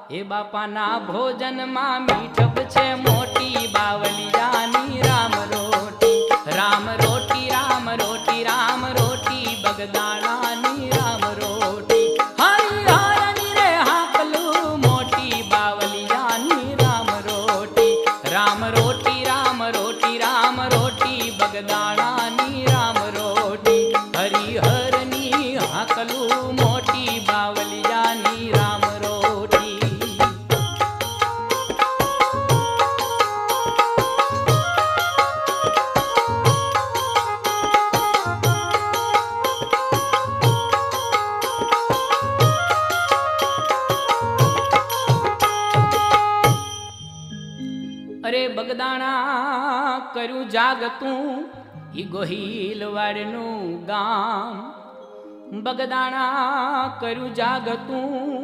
એ બાપાના ભોજનમાં મીઠપ છે મોટી બાવલિયાની રામ રોટી રામ રોટી રામ રોટી રામ રોટી બગદાણાની રામ રોટી હરિહરની રે હાકલું મોટી બાવલિયાની રામ રોટી રામ રોટી રામ રોટી રામ રોટી બગદાણાની રામ રોટી હરિહરની હાકલું મોટી બાવલિયાની રામ રોટી અરે બગદાણા કર્યું જાગતું ઈ ગોહિલ વાડનું ગામ બગદાણા કર્યું જાગતું